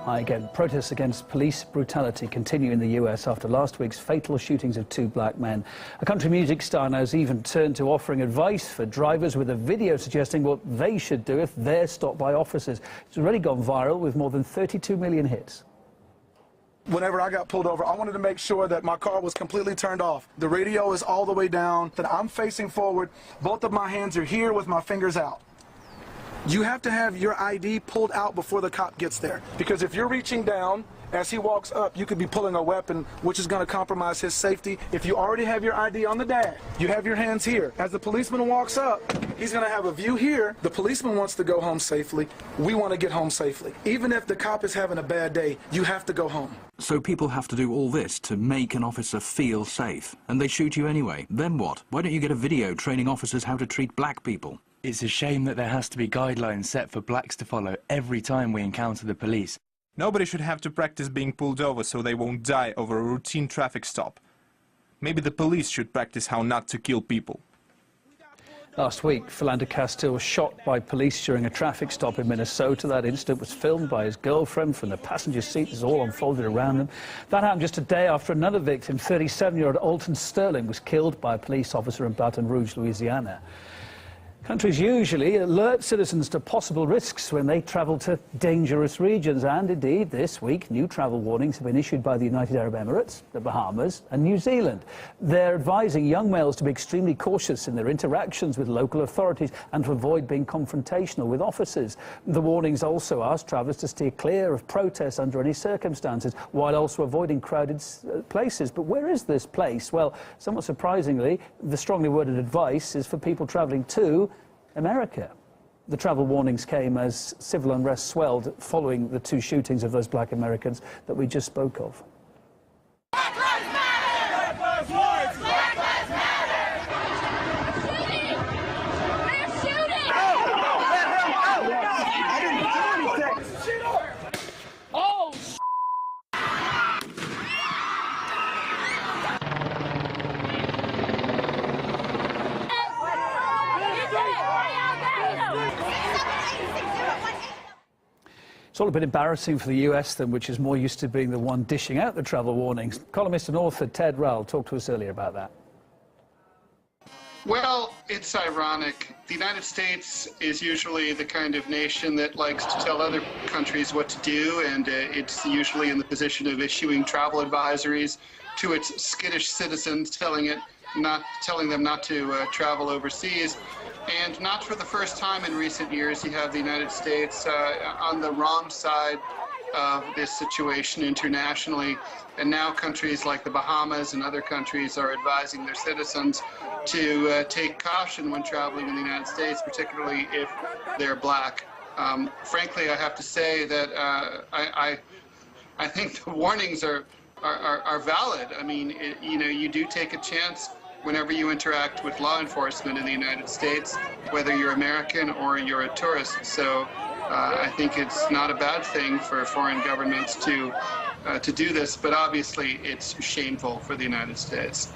Hi again. Protests against police brutality continue in the US after last week's fatal shootings of two black men. A country music star now has even turned to offering advice for drivers with a video suggesting what they should do if they're stopped by officers. It's already gone viral with more than 32 million hits. Whenever I got pulled over, I wanted to make sure that my car was completely turned off. The radio is all the way down, that I'm facing forward. Both of my hands are here with my fingers out. You have to have your ID pulled out before the cop gets there. Because if you're reaching down, as he walks up, you could be pulling a weapon, which is going to compromise his safety. If you already have your ID on the dash, you have your hands here. As the policeman walks up, he's going to have a view here. The policeman wants to go home safely. We want to get home safely. Even if the cop is having a bad day, you have to go home. So people have to do all this to make an officer feel safe, and they shoot you anyway. Then what? Why don't you get a video training officers how to treat black people? It's a shame that there has to be guidelines set for blacks to follow every time we encounter the police. Nobody should have to practice being pulled over so they won't die over a routine traffic stop. Maybe the police should practice how not to kill people. Last week, Philando Castile was shot by police during a traffic stop in Minnesota. That incident was filmed by his girlfriend from the passenger seat. It's all unfolded around them. That happened just a day after another victim, 37-year-old Alton Sterling, was killed by a police officer in Baton Rouge, Louisiana. Countries usually alert citizens to possible risks when they travel to dangerous regions, and indeed this week new travel warnings have been issued by the United Arab Emirates, the Bahamas and New Zealand. They're advising young males to be extremely cautious in their interactions with local authorities and to avoid being confrontational with officers. The warnings also ask travellers to steer clear of protests under any circumstances, while also avoiding crowded places. But where is this place? Well, somewhat surprisingly, the strongly worded advice is for people travelling to America. The travel warnings came as civil unrest swelled following the two shootings of those black Americans that we just spoke of. Black lives matter! Black lives matter! Black lives matter! They're shooting! I didn't do anything! Oh, It's all a bit embarrassing for the US, then, which is more used to being the one dishing out the travel warnings. Columnist and author Ted Rowell talked to us earlier about that. Well, it's ironic. The United States is usually the kind of nation that likes to tell other countries what to do, and it's usually in the position of issuing travel advisories to its skittish citizens, telling them not to travel overseas. And not for the first time in recent years, you have the United States on the wrong side of this situation internationally. And now countries like the Bahamas and other countries are advising their citizens to take caution when traveling in the United States, particularly if they're black. Frankly, I have to say that I think the warnings are valid. I mean, you do take a chance whenever you interact with law enforcement in the United States, whether you're American or you're a tourist. So I think it's not a bad thing for foreign governments to do this, but obviously it's shameful for the United States.